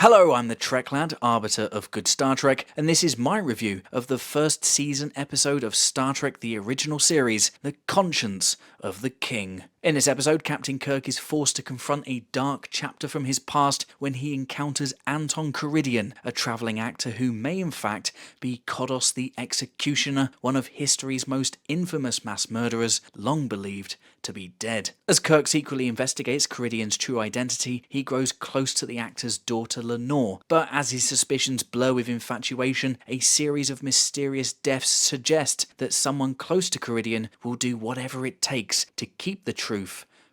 Hello, I'm the TrekLad, arbiter of good Star Trek, and this is my review of the first season episode of Star Trek the original series, The Conscience of the King. In this episode, Captain Kirk is forced to confront a dark chapter from his past when he encounters Anton Karidian, a travelling actor who may in fact be Kodos the Executioner, one of history's most infamous mass murderers, long believed to be dead. As Kirk secretly investigates Karidian's true identity, he grows close to the actor's daughter Lenor, but as his suspicions blur with infatuation, a series of mysterious deaths suggest that someone close to Karidian will do whatever it takes to keep the truth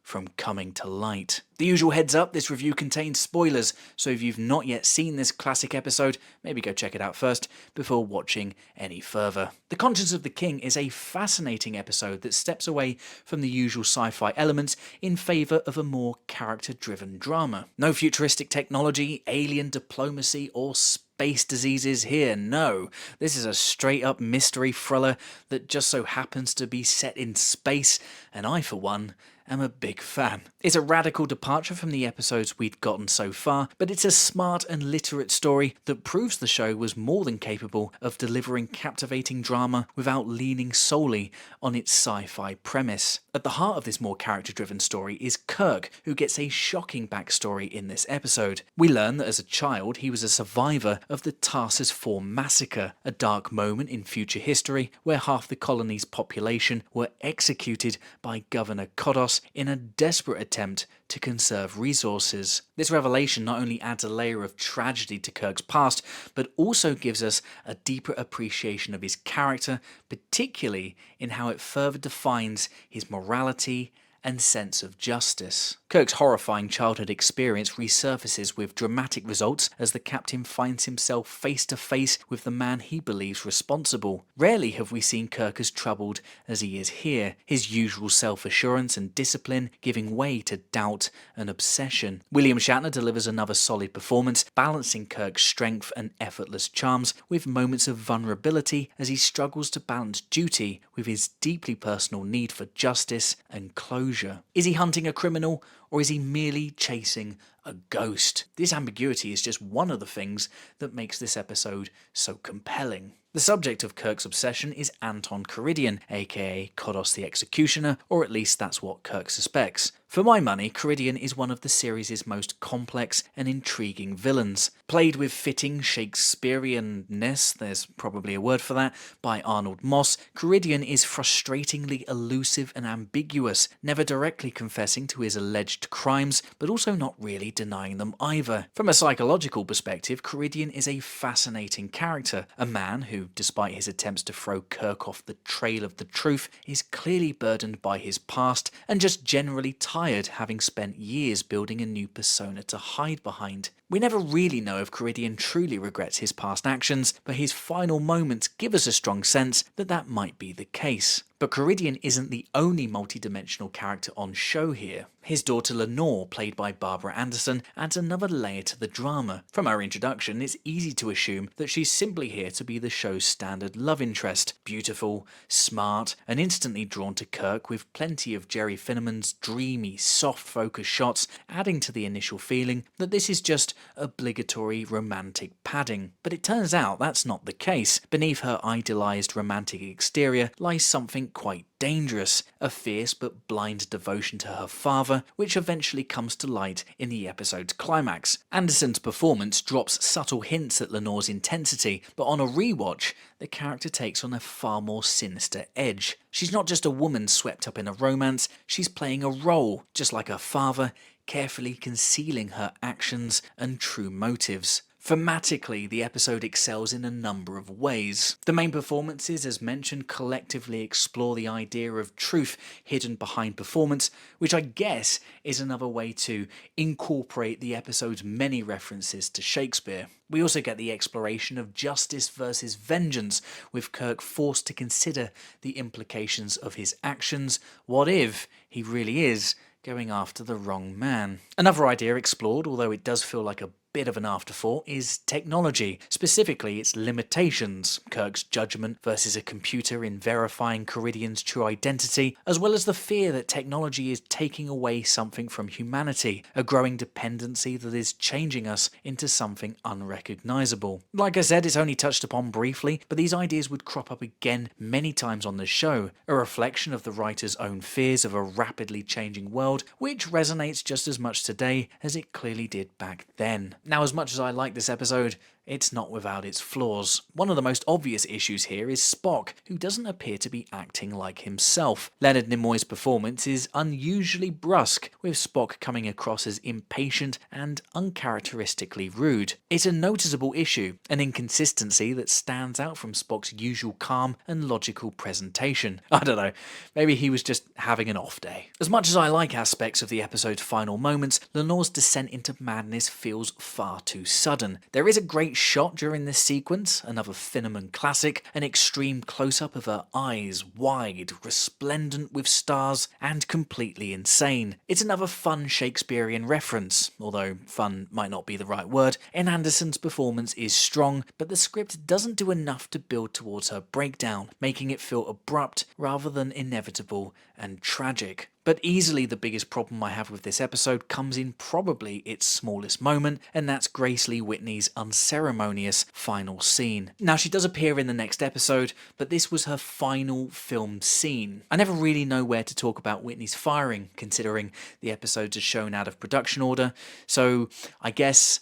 from coming to light. The usual heads up, this review contains spoilers, so if you've not yet seen this classic episode, maybe go check it out first before watching any further. The Conscience of the King is a fascinating episode that steps away from the usual sci-fi elements in favour of a more character-driven drama. No futuristic technology, alien diplomacy, or space diseases here, no. This is a straight-up mystery thriller that just so happens to be set in space, and I, for one, am a big fan. It's a radical departure from the episodes we'd gotten so far, but it's a smart and literate story that proves the show was more than capable of delivering captivating drama without leaning solely on its sci-fi premise. At the heart of this more character-driven story is Kirk, who gets a shocking backstory in this episode. We learn that as a child he was a survivor of the Tarsus 4 massacre, a dark moment in future history where half the colony's population were executed by Governor Kodos in a desperate attempt to conserve resources. This revelation not only adds a layer of tragedy to Kirk's past, but also gives us a deeper appreciation of his character, particularly in how it further defines his morality and sense of justice. Kirk's horrifying childhood experience resurfaces with dramatic results as the captain finds himself face to face with the man he believes responsible. Rarely have we seen Kirk as troubled as he is here, his usual self-assurance and discipline giving way to doubt and obsession. William Shatner delivers another solid performance, balancing Kirk's strength and effortless charms with moments of vulnerability as he struggles to balance duty with his deeply personal need for justice and closure. Is he hunting a criminal, or is he merely chasing a ghost? This ambiguity is just one of the things that makes this episode so compelling. The subject of Kirk's obsession is Anton Karidian, aka Kodos the Executioner, or at least that's what Kirk suspects. For my money, Karidian is one of the series' most complex and intriguing villains. Played with fitting Shakespearean-ness, there's probably a word for that, by Arnold Moss, Karidian is frustratingly elusive and ambiguous, never directly confessing to his alleged crimes, but also not really denying them either. From a psychological perspective, Karidian is a fascinating character, a man who, despite his attempts to throw Kirk off the trail of the truth, is clearly burdened by his past and just generally tired, having spent years building a new persona to hide behind. We never really know if Karidian truly regrets his past actions, but his final moments give us a strong sense that that might be the case. But Karidian isn't the only multidimensional character on show here. His daughter Lenor, played by Barbara Anderson, adds another layer to the drama. From her introduction, it's easy to assume that she's simply here to be the show's standard love interest. Beautiful, smart, and instantly drawn to Kirk, with plenty of Jerry Finneman's dreamy, soft focus shots, adding to the initial feeling that this is just obligatory romantic padding. But it turns out that's not the case. Beneath her idealized romantic exterior lies something quite dangerous, a fierce but blind devotion to her father, which eventually comes to light in the episode's climax. Anderson's performance drops subtle hints at Lenor's intensity, but on a rewatch, the character takes on a far more sinister edge. She's not just a woman swept up in a romance, she's playing a role, just like her father, carefully concealing her actions and true motives. Thematically, the episode excels in a number of ways. The main performances, as mentioned, collectively explore the idea of truth hidden behind performance, which I guess is another way to incorporate the episode's many references to Shakespeare. We also get the exploration of justice versus vengeance, with Kirk forced to consider the implications of his actions. What if he really is going after the wrong man? Another idea explored, although it does feel like a bit of an afterthought is technology, specifically its limitations, Kirk's judgment versus a computer in verifying Caridian's true identity, as well as the fear that technology is taking away something from humanity, a growing dependency that is changing us into something unrecognizable. Like I said, it's only touched upon briefly, but these ideas would crop up again many times on the show, a reflection of the writer's own fears of a rapidly changing world, which resonates just as much today as it clearly did back then. Now, as much as I like this episode, it's not without its flaws. One of the most obvious issues here is Spock, who doesn't appear to be acting like himself. Leonard Nimoy's performance is unusually brusque, with Spock coming across as impatient and uncharacteristically rude. It's a noticeable issue, an inconsistency that stands out from Spock's usual calm and logical presentation. I don't know, maybe he was just having an off day. As much as I like aspects of the episode's final moments, Lenor's descent into madness feels far too sudden. There is a great shot during this sequence, another Finneman classic, an extreme close-up of her eyes, wide, resplendent with stars, and completely insane. It's another fun Shakespearean reference, although fun might not be the right word, and Anderson's performance is strong, but the script doesn't do enough to build towards her breakdown, making it feel abrupt rather than inevitable and tragic. But easily the biggest problem I have with this episode comes in probably its smallest moment, and that's Grace Lee Whitney's unceremonious final scene. Now, she does appear in the next episode, but this was her final filmed scene. I never really know where to talk about Whitney's firing, considering the episodes are shown out of production order, so I guess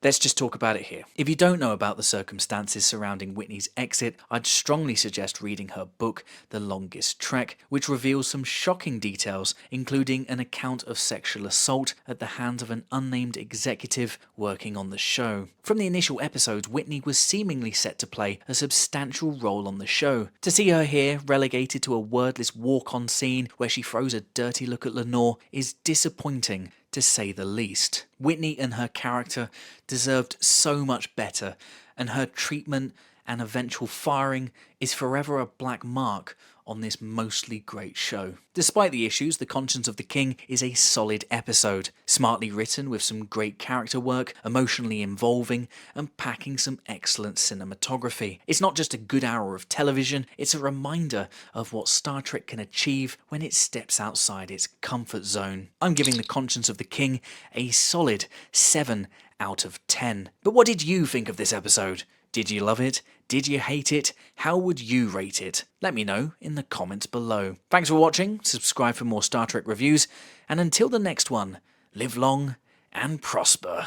let's just talk about it here. If you don't know about the circumstances surrounding Whitney's exit, I'd strongly suggest reading her book, The Longest Trek, which reveals some shocking details, including an account of sexual assault at the hands of an unnamed executive working on the show. From the initial episodes, Whitney was seemingly set to play a substantial role on the show. To see her here relegated to a wordless walk-on scene where she throws a dirty look at Lenor is disappointing, to say the least. Whitney and her character deserved so much better, and her treatment and eventual firing is forever a black mark on this mostly great show. Despite the issues, The Conscience of the King is a solid episode, smartly written with some great character work, emotionally involving, and packing some excellent cinematography. It's not just a good hour of television, it's a reminder of what Star Trek can achieve when it steps outside its comfort zone. I'm giving The Conscience of the King a solid 7 out of 10. But what did you think of this episode? Did you love it? Did you hate it? How would you rate it? Let me know in the comments below. Thanks for watching, subscribe for more Star Trek reviews, and until the next one, live long and prosper.